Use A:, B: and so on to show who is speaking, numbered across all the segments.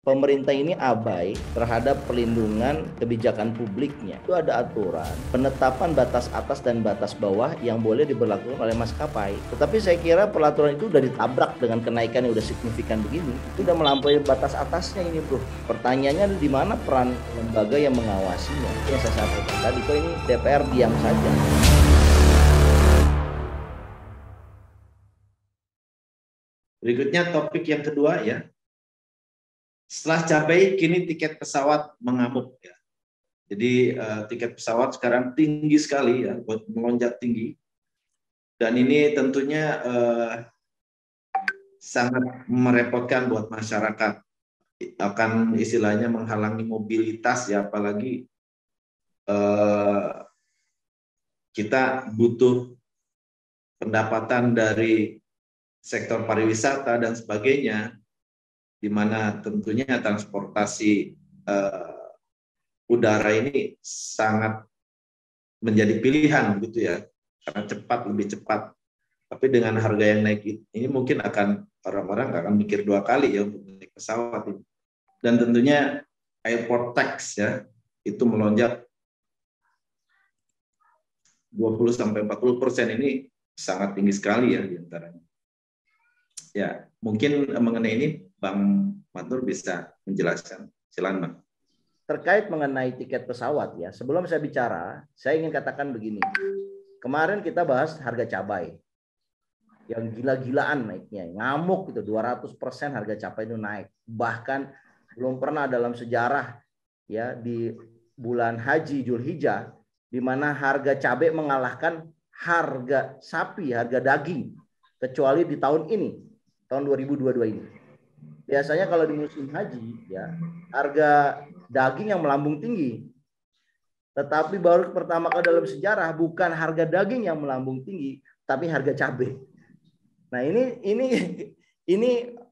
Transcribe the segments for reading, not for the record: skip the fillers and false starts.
A: pemerintah ini abai terhadap perlindungan kebijakan publiknya. Itu ada aturan penetapan batas atas dan batas bawah yang boleh diberlakukan oleh maskapai. Tetapi saya kira peraturan itu udah ditabrak dengan kenaikan yang udah signifikan begini. Itu udah melampaui batas atasnya ini, bro. Pertanyaannya di mana peran lembaga yang mengawasinya? Yang saya sampaikan tadi, kok ini DPR diam saja.
B: Berikutnya topik yang kedua ya. Setelah cabai, kini tiket pesawat mengamuk ya. Jadi tiket pesawat sekarang tinggi sekali ya, melonjak tinggi. Dan ini tentunya sangat merepotkan buat masyarakat. Akan istilahnya menghalangi mobilitas ya, apalagi kita butuh pendapatan dari sektor pariwisata dan sebagainya, di mana tentunya transportasi udara ini sangat menjadi pilihan gitu ya, karena cepat, lebih cepat. Tapi dengan harga yang naik ini mungkin orang-orang akan mikir dua kali ya untuk naik pesawat ini. Dan tentunya airport tax ya, itu melonjak 20-40% ini sangat tinggi sekali ya diantaranya. Ya, mungkin mengenai ini Bang Matur bisa menjelaskan. Silakan Bang.
A: Terkait mengenai tiket pesawat ya, sebelum saya bicara, saya ingin katakan begini. Kemarin kita bahas harga cabai yang gila-gilaan naiknya, ngamuk gitu, 200% harga cabai itu naik. Bahkan belum pernah dalam sejarah ya di bulan Haji Zulhijjah di mana harga cabai mengalahkan harga sapi, harga daging, kecuali di tahun ini, tahun 2022 ini. Biasanya kalau di musim haji ya harga daging yang melambung tinggi. Tetapi baru pertama kali dalam sejarah bukan harga daging yang melambung tinggi, tapi harga cabai. Nah, ini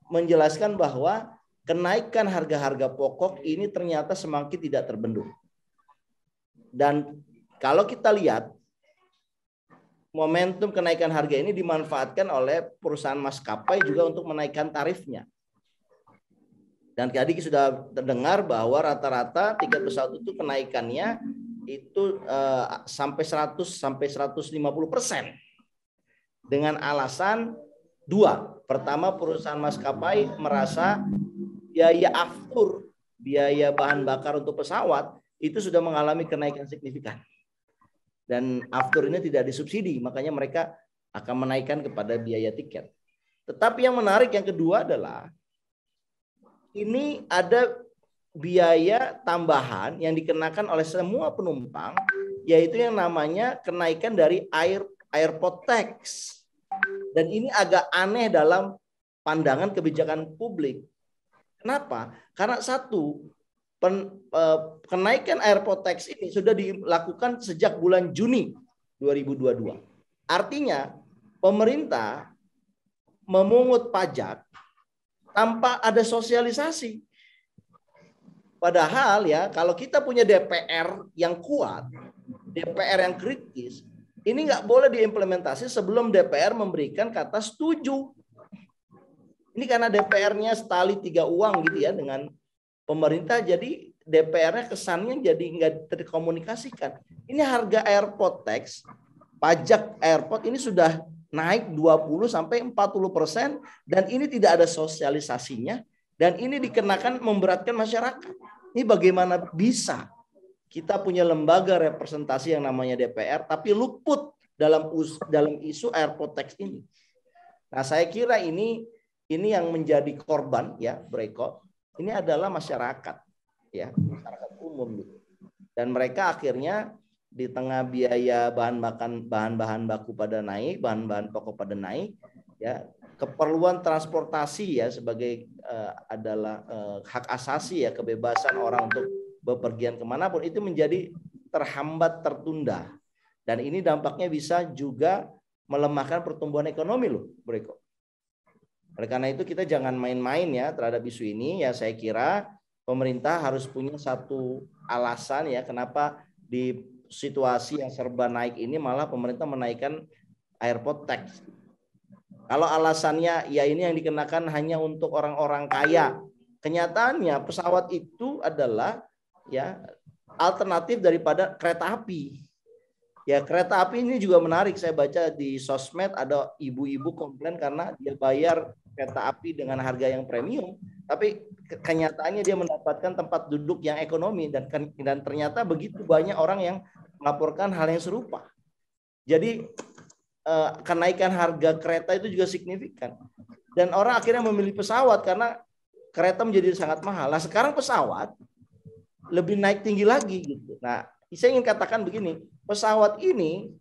A: menjelaskan bahwa kenaikan harga-harga pokok ini ternyata semakin tidak terbendung. Dan kalau kita lihat momentum kenaikan harga ini dimanfaatkan oleh perusahaan maskapai juga untuk menaikkan tarifnya. Dan tadi sudah terdengar bahwa rata-rata tiket pesawat itu kenaikannya itu sampai 100-150% dengan alasan dua. Pertama, perusahaan maskapai merasa biaya aftur, biaya bahan bakar untuk pesawat itu sudah mengalami kenaikan signifikan. Dan aftur ini tidak disubsidi, makanya mereka akan menaikkan kepada biaya tiket. Tetapi yang menarik yang kedua adalah ini ada biaya tambahan yang dikenakan oleh semua penumpang, yaitu yang namanya kenaikan dari airport tax. Dan ini agak aneh dalam pandangan kebijakan publik. Kenapa? Karena satu, kenaikan airport tax ini sudah dilakukan sejak bulan Juni 2022. Artinya pemerintah memungut pajak tanpa ada sosialisasi. Padahal ya kalau kita punya DPR yang kuat, DPR yang kritis, ini nggak boleh diimplementasi sebelum DPR memberikan kata setuju. Ini karena DPR-nya setali tiga uang gitu ya dengan pemerintah, jadi DPR-nya kesannya jadi nggak terkomunikasikan. Ini harga airport tax, pajak airport ini sudah naik 20-40% dan ini tidak ada sosialisasinya dan ini dikenakan memberatkan masyarakat. Ini bagaimana bisa kita punya lembaga representasi yang namanya DPR tapi luput dalam isu airport tax ini. Nah, saya kira ini yang menjadi korban ya, Breko. Ini adalah masyarakat ya, masyarakat umum gitu. Dan mereka akhirnya di tengah biaya bahan-bahan baku pada naik, bahan-bahan pokok pada naik, ya keperluan transportasi ya sebagai adalah hak asasi ya, kebebasan orang untuk bepergian kemanapun itu menjadi terhambat, tertunda, dan ini dampaknya bisa juga melemahkan pertumbuhan ekonomi loh, Breko. Oleh karena itu kita jangan main-main ya terhadap isu ini ya. Saya kira pemerintah harus punya satu alasan ya kenapa di situasi yang serba naik ini malah pemerintah menaikkan airport tax. Kalau alasannya ya ini yang dikenakan hanya untuk orang-orang kaya, kenyataannya pesawat itu adalah ya alternatif daripada kereta api. Ya, kereta api ini juga menarik. Saya baca di sosmed ada ibu-ibu komplain karena dia bayar kereta api dengan harga yang premium, tapi kenyataannya dia mendapatkan tempat duduk yang ekonomi, dan ternyata begitu banyak orang yang melaporkan hal yang serupa. Jadi kenaikan harga kereta itu juga signifikan. Dan orang akhirnya memilih pesawat karena kereta menjadi sangat mahal. Nah, sekarang pesawat lebih naik tinggi lagi gitu. Nah, saya ingin katakan begini, pesawat ini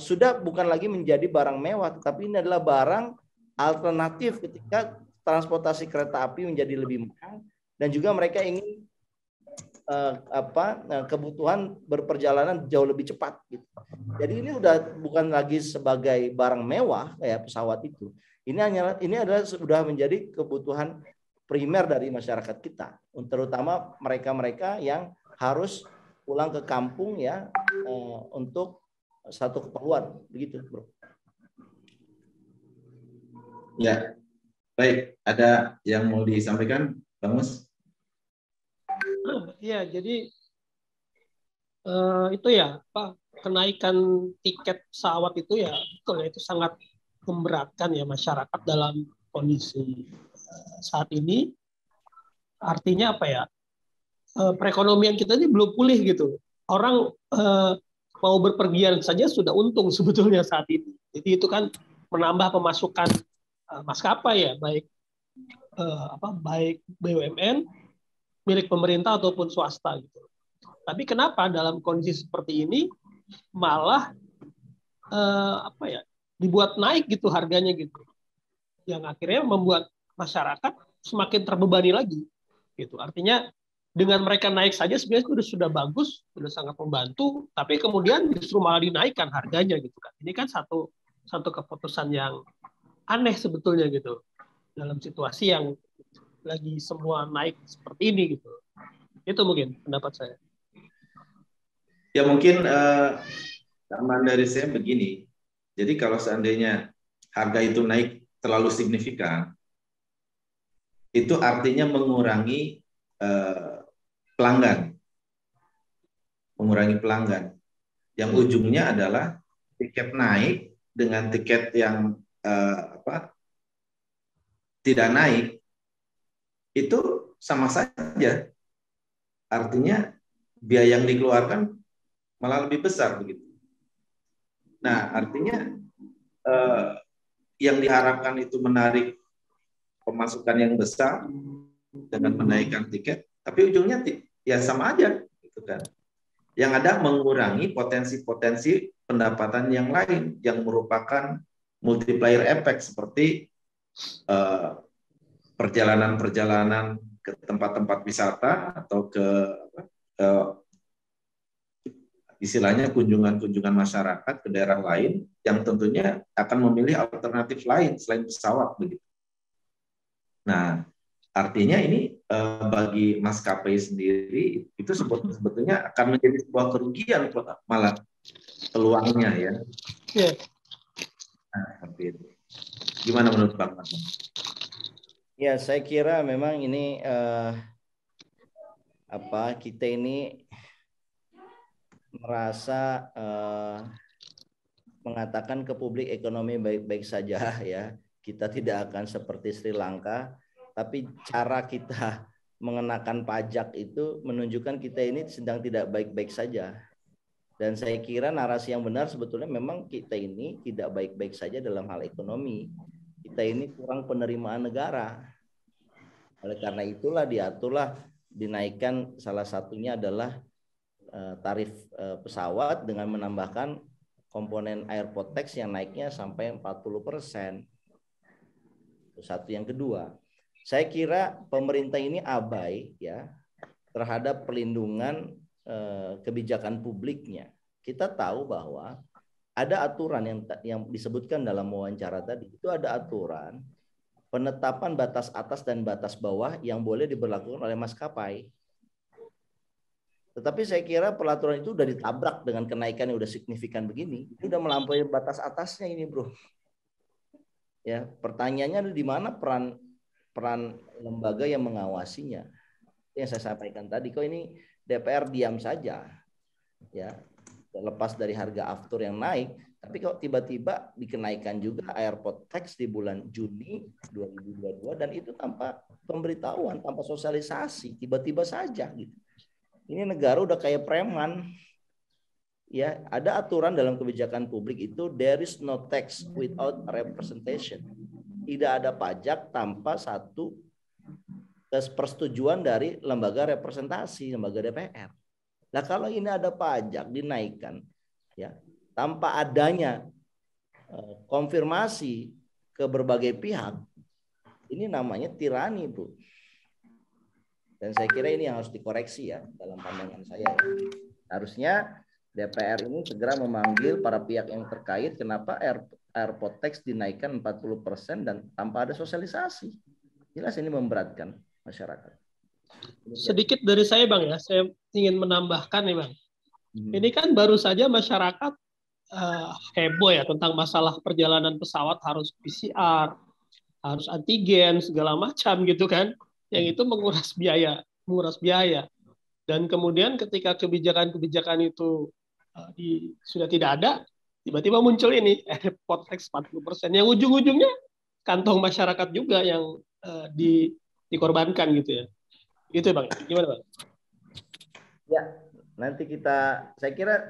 A: sudah bukan lagi menjadi barang mewah, tetapi ini adalah barang alternatif ketika transportasi kereta api menjadi lebih mahal, dan juga mereka ingin kebutuhan berperjalanan jauh lebih cepat gitu. Jadi ini udah bukan lagi sebagai barang mewah kayak pesawat itu. Ini adalah sudah menjadi kebutuhan primer dari masyarakat kita, terutama mereka-mereka yang harus pulang ke kampung ya untuk satu keperluan, begitu, Bro.
B: Ya, baik. Ada yang mau disampaikan, Bang Mus?
C: Ya, jadi itu ya, Pak, kenaikan tiket pesawat itu ya, betul ya, itu sangat memberatkan ya masyarakat dalam kondisi saat ini. Artinya apa ya? Perekonomian kita ini belum pulih gitu. Orang mau berpergian saja sudah untung sebetulnya saat ini. Jadi itu kan menambah pemasukan maskapai ya, baik baik BUMN, milik pemerintah ataupun swasta gitu. Tapi kenapa dalam kondisi seperti ini malah dibuat naik gitu harganya gitu, yang akhirnya membuat masyarakat semakin terbebani lagi gitu. Artinya dengan mereka naik saja sebenarnya sudah bagus, sudah sangat membantu, tapi kemudian justru malah dinaikkan harganya gitu kan. Ini kan satu keputusan yang aneh sebetulnya gitu dalam situasi yang lagi semua naik seperti ini gitu. Itu mungkin pendapat saya.
B: Ya mungkin tambahan dari saya begini. Jadi kalau seandainya harga itu naik terlalu signifikan, itu artinya mengurangi pelanggan, yang ujungnya adalah tiket naik dengan tiket yang tidak naik, itu sama saja, artinya biaya yang dikeluarkan malah lebih besar begitu. Nah, artinya yang diharapkan itu menarik pemasukan yang besar dengan menaikkan tiket, tapi ujungnya ya sama aja gitu kan. Yang ada mengurangi potensi-potensi pendapatan yang lain yang merupakan multiplier effect seperti perjalanan-perjalanan ke tempat-tempat wisata atau ke istilahnya kunjungan-kunjungan masyarakat ke daerah lain yang tentunya akan memilih alternatif lain selain pesawat begitu. Nah, artinya ini bagi maskapai sendiri itu sebetulnya akan menjadi sebuah kerugian malah peluangnya ya.
C: Yeah.
B: Nah, seperti itu. Gimana menurut Bang?
A: Ya, saya kira memang ini kita ini merasa mengatakan ke publik ekonomi baik-baik saja ya. Kita tidak akan seperti Sri Lanka, tapi cara kita mengenakan pajak itu menunjukkan kita ini sedang tidak baik-baik saja. Dan saya kira narasi yang benar sebetulnya memang kita ini tidak baik-baik saja dalam hal ekonomi. Kita ini kurang penerimaan negara. Oleh karena itulah diaturlah dinaikkan, salah satunya adalah tarif pesawat dengan menambahkan komponen airport tax yang naiknya sampai 40%. Itu satu. Yang kedua, saya kira pemerintah ini abai ya terhadap perlindungan kebijakan publiknya. Kita tahu bahwa ada aturan yang disebutkan dalam wawancara tadi. Itu ada aturan penetapan batas atas dan batas bawah yang boleh diberlakukan oleh maskapai. Tetapi saya kira peraturan itu sudah ditabrak dengan kenaikan yang sudah signifikan begini. Itu sudah melampaui batas atasnya ini, bro. Ya, pertanyaannya di mana peran peran lembaga yang mengawasinya. Yang saya sampaikan tadi, kok ini DPR diam saja, ya, lepas dari harga aftur yang naik, tapi kok tiba-tiba dikenaikan juga airport tax di bulan Juni 2022 dan itu tanpa pemberitahuan, tanpa sosialisasi, tiba-tiba saja gitu. Ini negara udah kayak preman. Ya, ada aturan dalam kebijakan publik itu there is no tax without representation. Tidak ada pajak tanpa satu persetujuan dari lembaga representasi, lembaga DPR. Nah, kalau ini ada pajak dinaikkan, ya, tanpa adanya konfirmasi ke berbagai pihak, ini namanya tirani, Bu. Dan saya kira ini yang harus dikoreksi ya dalam pandangan saya. Harusnya DPR ini segera memanggil para pihak yang terkait kenapa airport tax dinaikkan 40% dan tanpa ada sosialisasi. Jelas ini memberatkan masyarakat.
C: Sedikit dari saya Bang ya, saya ingin menambahkan nih Bang. Ini kan baru saja masyarakat heboh ya tentang masalah perjalanan pesawat harus PCR, harus antigen, segala macam gitu kan. Yang itu menguras biaya. Dan kemudian ketika kebijakan-kebijakan itu sudah tidak ada, tiba-tiba muncul ini airport tax 40%. Yang ujung-ujungnya kantong masyarakat juga yang dikorbankan gitu ya. Gitu Bang. Gimana Bang?
A: Ya, nanti saya kira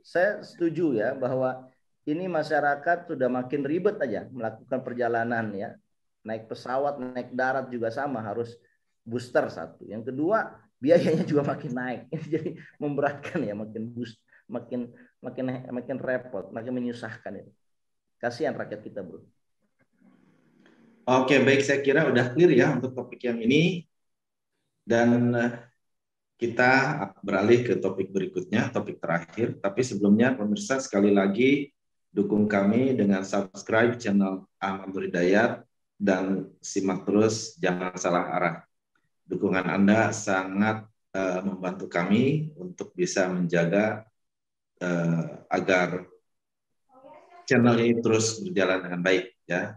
A: saya setuju ya bahwa ini masyarakat sudah makin ribet aja melakukan perjalanan ya. Naik pesawat, naik darat juga sama, harus booster satu. Yang kedua, biayanya juga makin naik. Jadi memberatkan ya, makin repot, makin menyusahkan itu. Kasihan rakyat kita, Bro.
B: Oke, baik, saya kira udah clear ya untuk topik yang ini. Dan kita beralih ke topik berikutnya, topik terakhir. Tapi sebelumnya pemirsa sekali lagi dukung kami dengan subscribe channel Ahmad Nur Hidayat dan simak terus, jangan salah arah. Dukungan Anda sangat membantu kami untuk bisa menjaga agar channel ini terus berjalan dengan baik ya.